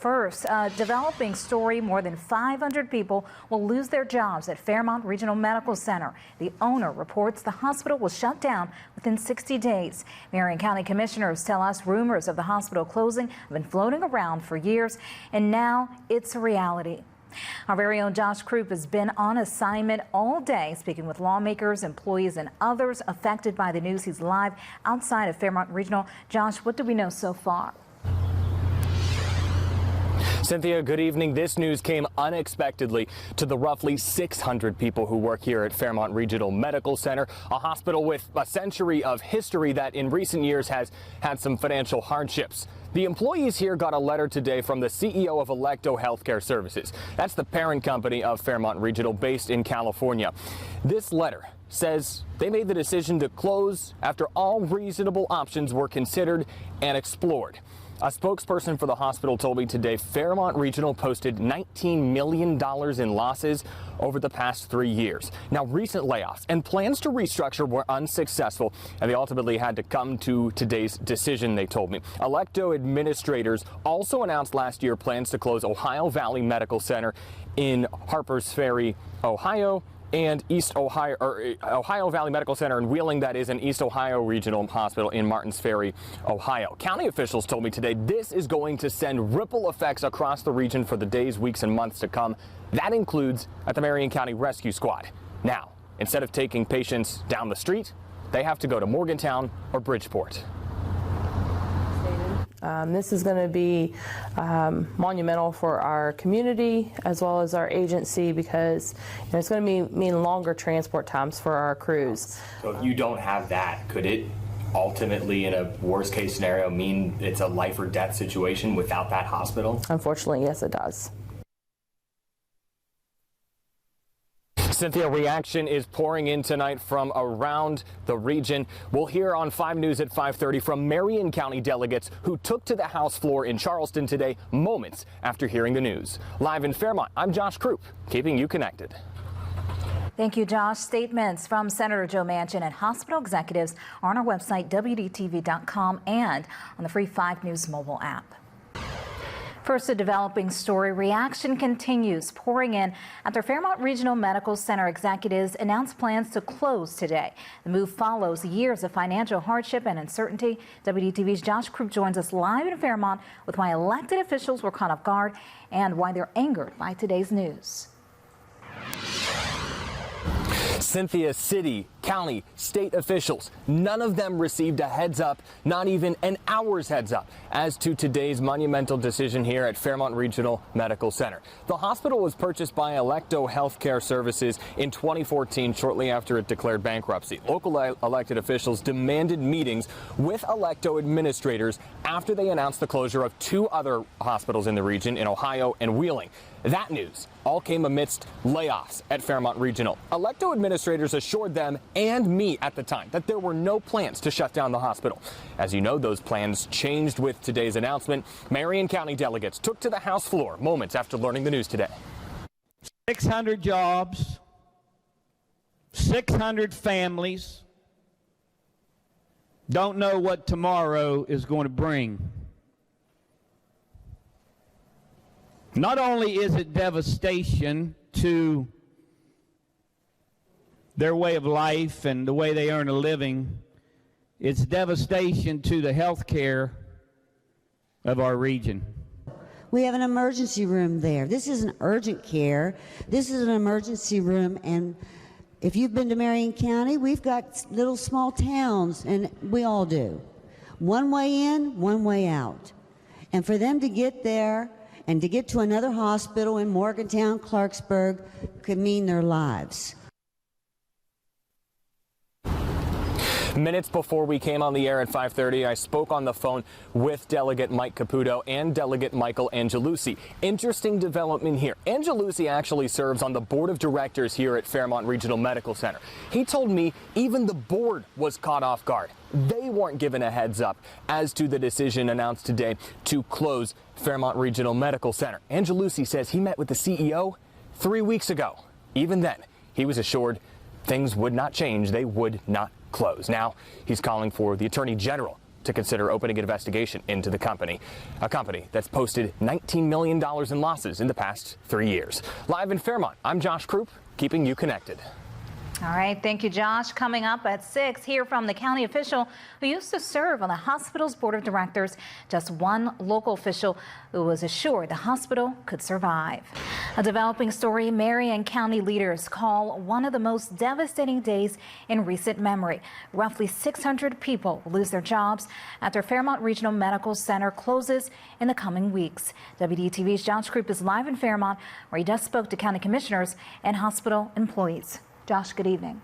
first, a developing story. More than 500 people will lose their jobs at Fairmont Regional Medical Center. The owner reports the hospital will shut down within 60 days. Marion County commissioners tell us rumors of the hospital closing have been floating around for years, and now it's a reality. Our very own Josh Croup has been on assignment all day, speaking with lawmakers, employees, and others affected by the news. He's live outside of Fairmont Regional. Josh, what do we know so far? Cynthia, good evening. This news came unexpectedly to the roughly 600 people who work here at Fairmont Regional Medical Center, a hospital with a century of history that in recent years has had some financial hardships. The employees here got a letter today from the CEO of Electo Healthcare Services. That's the parent company of Fairmont Regional, based in California. This letter says they made the decision to close after all reasonable options were considered and explored. A spokesperson for the hospital told me today Fairmont Regional posted $19 million in losses over the past 3 years. Now, recent layoffs and plans to restructure were unsuccessful, and they ultimately had to come to today's decision, they told me. Electo administrators also announced last year plans to close Ohio Valley Medical Center in Harpers Ferry, Ohio, and Ohio Valley Medical Center in Wheeling, that is an East Ohio Regional Hospital in Martins Ferry, Ohio. County officials told me today this is going to send ripple effects across the region for the days, weeks, and months to come. That includes at the Marion County Rescue Squad. Now, instead of taking patients down the street, they have to go to Morgantown or Bridgeport. This is going to be monumental for our community as well as our agency, because it's going to mean longer transport times for our crews. So if you don't have that, could it ultimately, in a worst case scenario, mean it's a life or death situation without that hospital? Unfortunately, yes, it does. Cynthia, reaction is pouring in tonight from around the region. We'll hear on 5 News at 5:30 from Marion County delegates who took to the House floor in Charleston today, moments after hearing the news. Live in Fairmont, I'm Josh Croup, keeping you connected. Thank you, Josh. Statements from Senator Joe Manchin and hospital executives are on our website, WDTV.com, and on the free 5 News mobile app. First, a developing story. Reaction continues pouring in after Fairmont Regional Medical Center executives announced plans to close today. The move follows years of financial hardship and uncertainty. WDTV's Josh Croup joins us live in Fairmont with why elected officials were caught off guard and why they're angered by today's news. Cynthia, city, county, state officials, none of them received a heads up, not even an hour's heads up, as to today's monumental decision here at Fairmont Regional Medical Center. The hospital was purchased by Electo Healthcare Services in 2014, shortly after it declared bankruptcy. Local elected officials demanded meetings with Electo administrators after they announced the closure of 2 other hospitals in the region, in Ohio and Wheeling. That news all came amidst layoffs at Fairmont Regional. Electo administrators assured them and me at the time that there were no plans to shut down the hospital. As you know, those plans changed with today's announcement. Marion County delegates took to the House floor moments after learning the news today. 600 jobs, 600 families don't know what tomorrow is going to bring. Not only is it devastation to their way of life and the way they earn a living, it's devastation to the health care of our region. We have an emergency room there. This isn't urgent care. This is an emergency room, and if you've been to Marion County, we've got little small towns, and we all do. One way in, one way out. And for them to get there and to get to another hospital in Morgantown, Clarksburg, could mean their lives. Minutes before we came on the air at 5:30, I spoke on the phone with Delegate Mike Caputo and Delegate Michael Angelucci. Interesting development here. Angelucci actually serves on the board of directors here at Fairmont Regional Medical Center. He told me even the board was caught off guard. They weren't given a heads up as to the decision announced today to close Fairmont Regional Medical Center. Angelucci says he met with the CEO 3 weeks ago. Even then, he was assured things would not change. They would not close. Now he's calling for the Attorney General to consider opening an investigation into the company, a company that's posted $19 million in losses in the past 3 years. Live in Fairmont, I'm Josh Croup, keeping you connected. All right, thank you, Josh. Coming up at 6, hear from the county official who used to serve on the hospital's board of directors. Just one local official who was assured the hospital could survive. A developing story, Marion County leaders call one of the most devastating days in recent memory. Roughly 600 people will lose their jobs after Fairmont Regional Medical Center closes in the coming weeks. WDTV's Josh Croup is live in Fairmont, where he just spoke to county commissioners and hospital employees. Josh, good evening.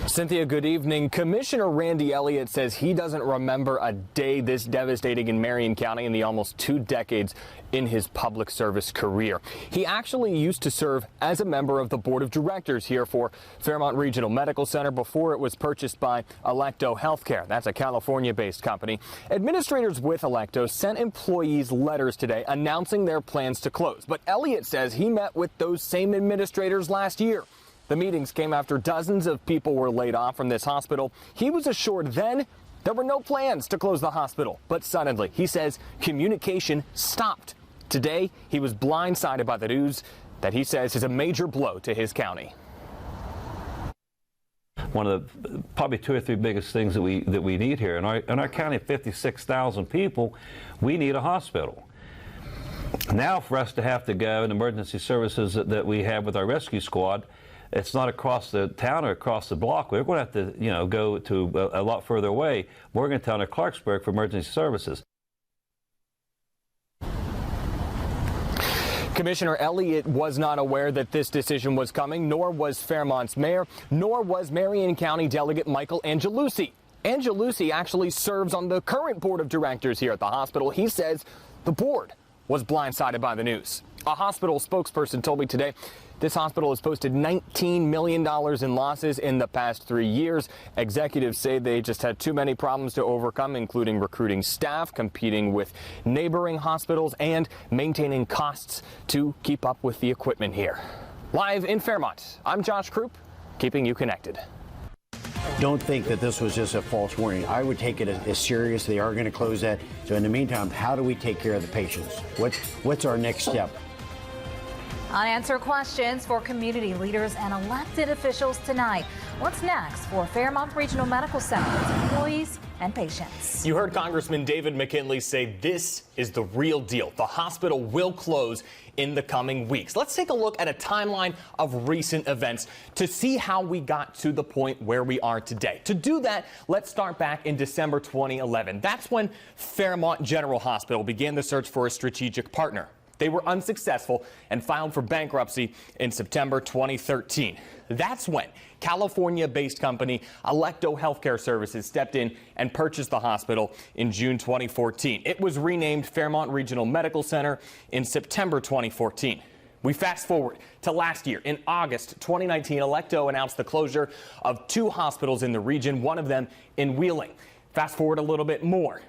Cynthia, good evening. Commissioner Randy Elliott says he doesn't remember a day this devastating in Marion County in the almost 2 decades in his public service career. He actually used to serve as a member of the board of directors here for Fairmont Regional Medical Center before it was purchased by Electo Healthcare. That's a California-based company. Administrators with Electo sent employees letters today announcing their plans to close. But Elliott says he met with those same administrators last year. The meetings came after dozens of people were laid off from this hospital. He was assured then there were no plans to close the hospital, but suddenly he says communication stopped. Today, he was blindsided by the news that he says is a major blow to his county. One of the probably 2 or 3 biggest things that we need here in our county of 56,000 people, we need a hospital. Now, for us to have to go in emergency services that we have with our rescue squad, it's not across the town or across the block. We're going to have to, go to a lot further away, Morgantown or Clarksburg, for emergency services. Commissioner Elliott was not aware that this decision was coming, nor was Fairmont's mayor, nor was Marion County Delegate Michael Angelucci. Angelucci actually serves on the current board of directors here at the hospital. He says the board was blindsided by the news. A hospital spokesperson told me today this hospital has posted $19 million in losses in the past 3 years. Executives say they just had too many problems to overcome, including recruiting staff, competing with neighboring hospitals, and maintaining costs to keep up with the equipment here. Live in Fairmont, I'm Josh Croup, keeping you connected. Don't think that this was just a false warning. I would take it as serious. They are going to close that. So in the meantime, how do we take care of the patients? What's our next step? Unanswered questions for community leaders and elected officials tonight. What's next for Fairmont Regional Medical Center, its employees and patients? You heard Congressman David McKinley say this is the real deal. The hospital will close in the coming weeks. Let's take a look at a timeline of recent events to see how we got to the point where we are today. To do that, let's start back in December 2011. That's when Fairmont General Hospital began the search for a strategic partner. They were unsuccessful and filed for bankruptcy in September 2013. That's when California-based company Electo Healthcare Services stepped in and purchased the hospital in June 2014. It was renamed Fairmont Regional Medical Center in September 2014. We fast forward to last year. In August 2019, Electo announced the closure of 2 hospitals in the region, one of them in Wheeling. Fast forward a little bit more,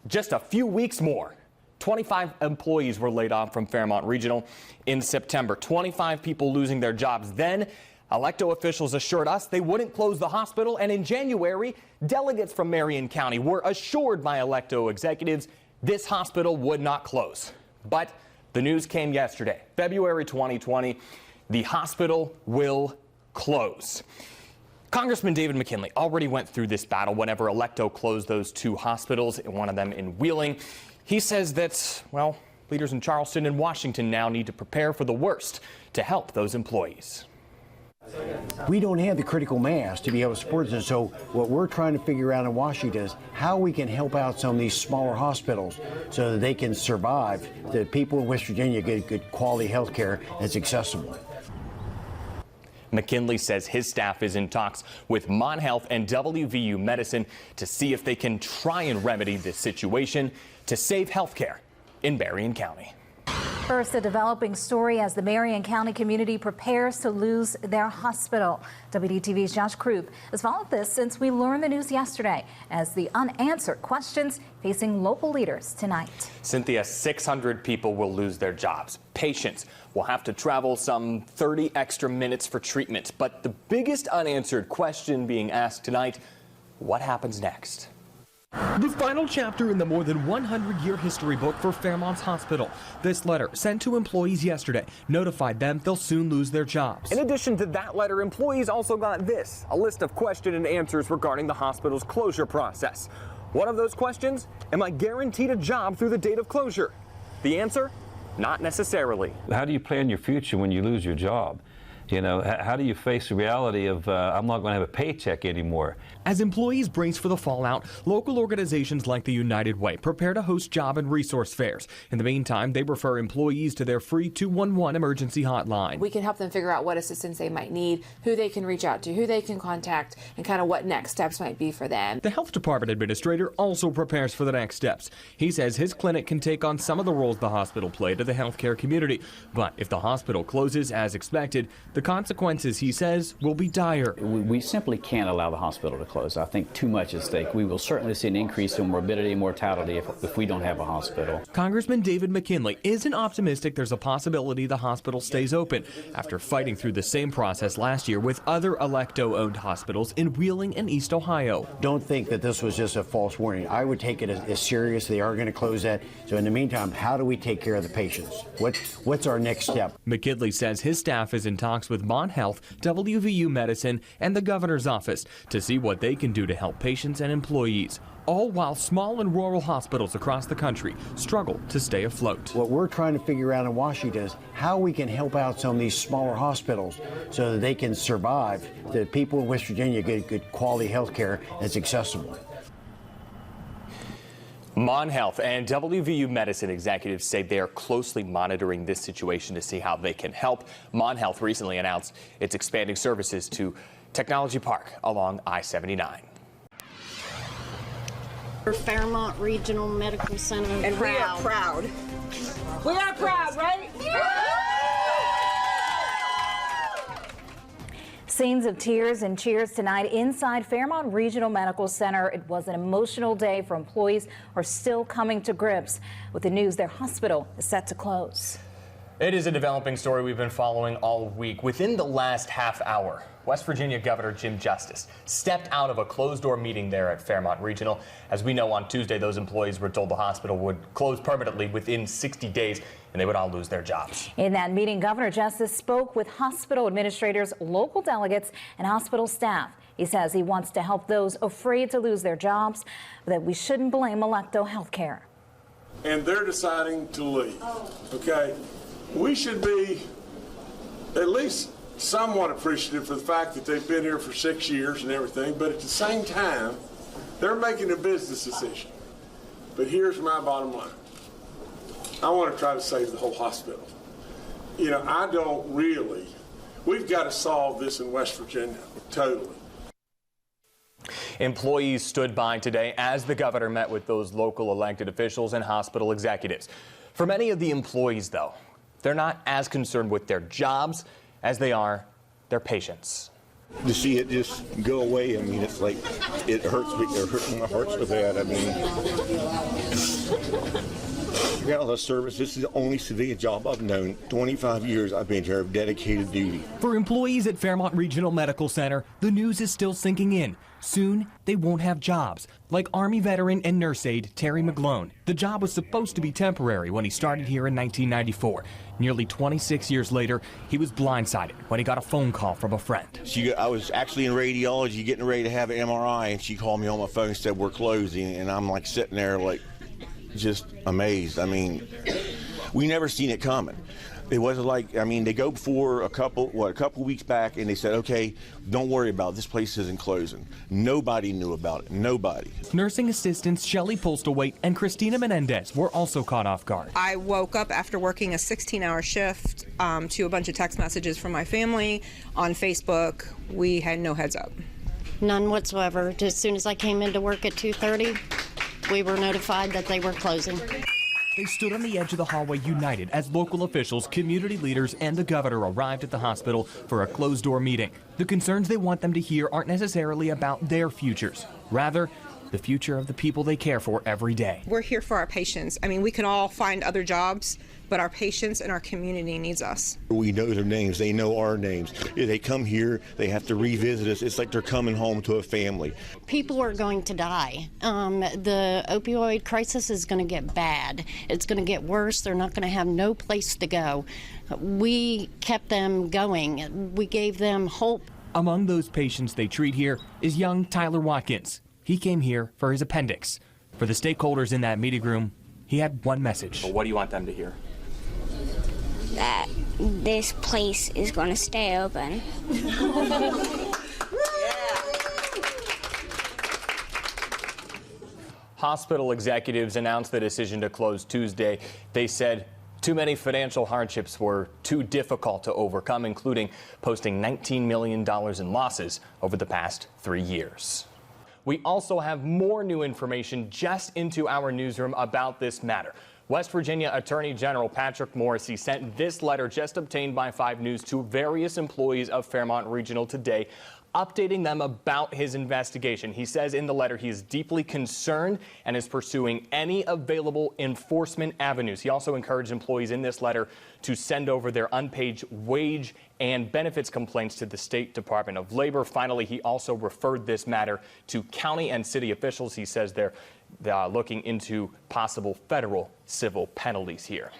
just a few weeks more. 25 employees were laid off from Fairmont Regional in September. 25 people losing their jobs. Then, Electo officials assured us they wouldn't close the hospital. And in January, delegates from Marion County were assured by Electo executives this hospital would not close. But the news came yesterday, February 2020, the hospital will close. Congressman David McKinley already went through this battle whenever Electo closed those 2 hospitals, one of them in Wheeling. He says that, well, leaders in Charleston and Washington now need to prepare for the worst to help those employees. We don't have the critical mass to be able to support this. So what we're trying to figure out in Washington is how we can help out some of these smaller hospitals so that they can survive, that people in West Virginia get good quality health care that's accessible. McKinley says his staff is in talks with Mon Health and WVU Medicine to see if they can try and remedy this situation to save health care in Marion County. First, a developing story as the Marion County community prepares to lose their hospital. WDTV's Josh Croup has followed this since we learned the news yesterday as the unanswered questions facing local leaders tonight. Cynthia, 600 people will lose their jobs. Patients will have to travel some 30 extra minutes for treatment. But the biggest unanswered question being asked tonight, what happens next? The final chapter in the more than 100-year history book for Fairmont's hospital. This letter, sent to employees yesterday, notified them they'll soon lose their jobs. In addition to that letter, employees also got this, a list of question and answers regarding the hospital's closure process. One of those questions, am I guaranteed a job through the date of closure? The answer, not necessarily. How do you plan your future when you lose your job? You know, how do you face the reality of I'm not going to have a paycheck anymore? As employees brace for the fallout, local organizations like the United Way prepare to host job and resource fairs. In the meantime, they refer employees to their free 211 emergency hotline. We can help them figure out what assistance they might need, who they can reach out to, who they can contact, and kind of what next steps might be for them. The health department administrator also prepares for the next steps. He says his clinic can take on some of the roles the hospital played to the healthcare community. But if the hospital closes as expected, the consequences, he says, will be dire. We simply can't allow the hospital to close. I think too much at stake. We will certainly see an increase in morbidity and mortality if we don't have a hospital. Congressman David McKinley isn't optimistic there's a possibility the hospital stays open after fighting through the same process last year with other Electo-owned hospitals in Wheeling and East Ohio. Don't think that this was just a false warning. I would take it as serious. They are going to close that. So in the meantime, how do we take care of the patients? What's our next step? McKinley says his staff is in talks with Mon Health, WVU Medicine, and the governor's office to see what they can do to help patients and employees, all while small and rural hospitals across the country struggle to stay afloat. What we're trying to figure out in Washington is how we can help out some of these smaller hospitals so that they can survive, that people in West Virginia get good quality health care that's accessible. Mon Health and WVU Medicine executives say they are closely monitoring this situation to see how they can help. Mon Health recently announced it's expanding services to Technology Park along I-79. Fairmont Regional Medical Center. And we are proud. We are proud, right? Scenes of tears and cheers tonight inside Fairmont Regional Medical Center. It was an emotional day for employees who are still coming to grips with the news their hospital is set to close. It is a developing story we've been following all week. Within the last half hour, West Virginia Governor Jim Justice stepped out of a closed-door meeting there at Fairmont Regional. As we know, on Tuesday, those employees were told the hospital would close permanently within 60 days, and they would all lose their jobs. In that meeting, Governor Justice spoke with hospital administrators, local delegates, and hospital staff. He says he wants to help those afraid to lose their jobs, but that we shouldn't blame Electo Healthcare. And they're deciding to leave, okay? We should be at least somewhat appreciative for the fact that they've been here for 6 years and everything, but at the same time, they're making a business decision. But here's my bottom line. I want to try to save the whole hospital. You know, I don't really, we've got to solve this in West Virginia, totally. Employees stood by today as the governor met with those local elected officials and hospital executives. For many of the employees, though, they're not as concerned with their jobs as they are their patients. To see it just go away, I mean, it's like, it hurts me, it hurts my heart so bad. I mean, regardless of service, this is the only civilian job I've known. 25 years I've been here of dedicated duty. For employees at Fairmont Regional Medical Center, the news is still sinking in. Soon, they won't have jobs, like Army veteran and nurse aide Terry McGlone. The job was supposed to be temporary when he started here in 1994. Nearly 26 years later, he was blindsided when he got a phone call from a friend. I was actually in radiology getting ready to have an MRI, and she called me on my phone and said, we're closing, and I'm like sitting there like just amazed. I mean, we never seen it coming. It wasn't like, I mean, they go before a couple weeks back, and they said, okay, don't worry about it. This place isn't closing. Nobody knew about it. Nobody. Nursing assistants Shelley Postlethwaite and Christina Menendez were also caught off guard. I woke up after working a 16-hour shift to a bunch of text messages from my family on Facebook. We had no heads up. None whatsoever. As soon as I came into work at 2:30, we were notified that they were closing. They stood on the edge of the hallway united as local officials, community leaders, and the governor arrived at the hospital for a closed-door meeting. The concerns they want them to hear aren't necessarily about their futures. Rather, the future of the people they care for every day. We're here for our patients. I mean, we can all find other jobs, but our patients and our community needs us. We know their names. They know our names. If they come here, they have to revisit us. It's like they're coming home to a family. People are going to die. The opioid crisis is going to get bad. It's going to get worse. They're not going to have no place to go. We kept them going. We gave them hope. Among those patients they treat here is young Tyler Watkins. He came here for his appendix. For the stakeholders in that meeting room, he had one message. Well, what do you want them to hear? That this place is going to stay open. Hospital executives announced the decision to close Tuesday. They said too many financial hardships were too difficult to overcome, including posting $19 million in losses over the past 3 years. We also have more new information just into our newsroom about this matter. West Virginia Attorney General Patrick Morrisey sent this letter just obtained by 5 News to various employees of Fairmont Regional today, updating them about his investigation. He says in the letter he is deeply concerned and is pursuing any available enforcement avenues. He also encouraged employees in this letter to send over their unpaid wage and benefits complaints to the State Department of Labor. Finally, he also referred this matter to county and city officials. He says they're looking into possible federal civil penalties here.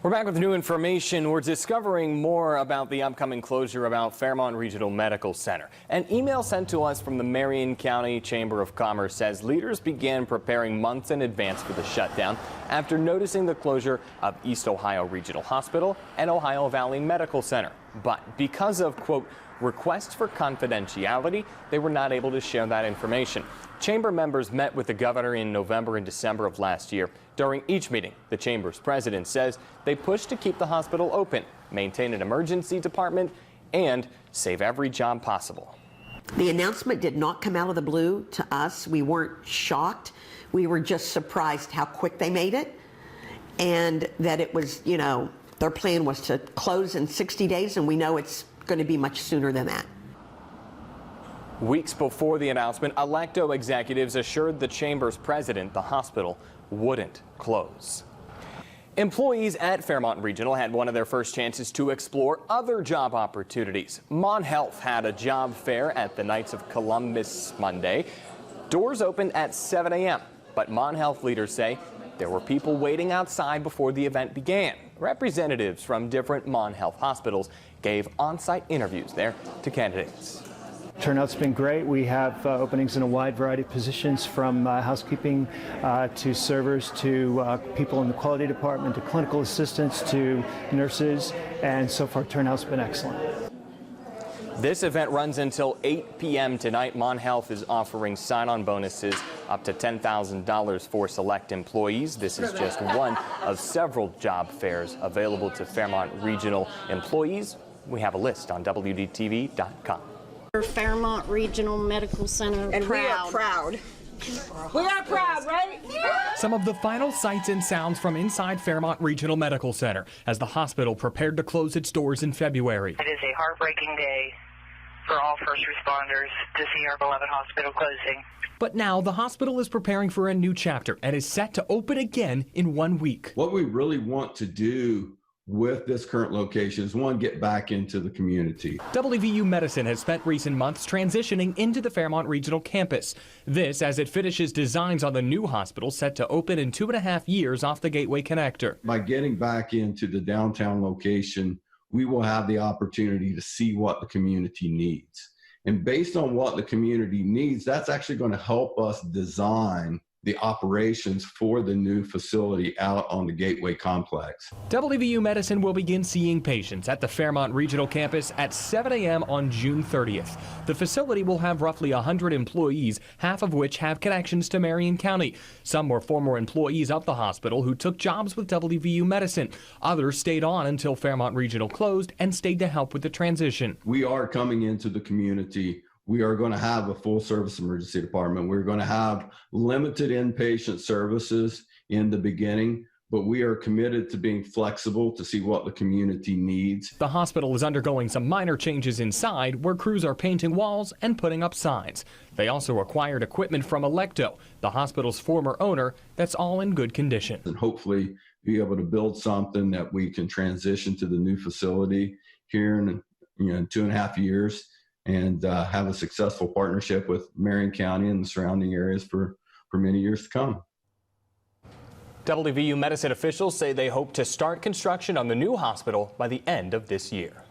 We're back with new information. We're discovering more about the upcoming closure about Fairmont Regional Medical Center. An email sent to us from the Marion County Chamber of Commerce says leaders began preparing months in advance for the shutdown after noticing the closure of East Ohio Regional Hospital and Ohio Valley Medical Center. But because of, quote, requests for confidentiality, they were not able to share that information. Chamber members met with the governor in November and December of last year. During each meeting, the Chamber's president says they pushed to keep the hospital open, maintain an emergency department, and save every job possible. The announcement did not come out of the blue to us. We weren't shocked. We were just surprised how quick they made it, and that it was, you know, their plan was to close in 60 days, and we know it's going to be much sooner than that. Weeks before the announcement, Electo executives assured the Chamber's president the hospital wouldn't close. Employees at Fairmont Regional had one of their first chances to explore other job opportunities. Mon Health had a job fair at the Knights of Columbus Monday. Doors opened at 7 a.m., but Mon Health leaders say there were people waiting outside before the event began. Representatives from different Mon Health hospitals gave on-site interviews there to candidates. Turnout's been great. We have openings in a wide variety of positions, from housekeeping to servers to people in the quality department to clinical assistants to nurses, and so far turnout's been excellent. This event runs until 8 p.m. tonight. Mon Health is offering sign-on bonuses up to $10,000 for select employees. This is just one of several job fairs available to Fairmont Regional employees. We have a list on WDTV.com. Fairmont Regional Medical Center, and proud. we are proud. We are proud, right? Some of the final sights and sounds from inside Fairmont Regional Medical Center as the hospital prepared to close its doors in February. It is a heartbreaking day for all first responders to see our beloved hospital closing. But now the hospital is preparing for a new chapter and is set to open again in 1 week. What we really want to do with this current location is, one, get back into the community. WVU Medicine has spent recent months transitioning into the Fairmont Regional campus. This as it finishes designs on the new hospital set to open in 2.5 years off the Gateway Connector. By getting back into the downtown location, we will have the opportunity to see what the community needs. And based on what the community needs, that's actually going to help us design the operations for the new facility out on the Gateway Complex. WVU Medicine will begin seeing patients at the Fairmont Regional Campus at 7 a.m. on June 30th. The facility will have roughly 100 employees, half of which have connections to Marion County. Some were former employees of the hospital who took jobs with WVU Medicine. Others stayed on until Fairmont Regional closed and stayed to help with the transition. We are coming into the community. We are going to have a full-service emergency department. We're going to have limited inpatient services in the beginning, but we are committed to being flexible to see what the community needs. The hospital is undergoing some minor changes inside, where crews are painting walls and putting up signs. They also acquired equipment from Electo, the hospital's former owner, that's all in good condition. And hopefully be able to build something that we can transition to the new facility here in 2.5 years and have a successful partnership with Marion County and the surrounding areas for many years to come. WVU Medicine officials say they hope to start construction on the new hospital by the end of this year.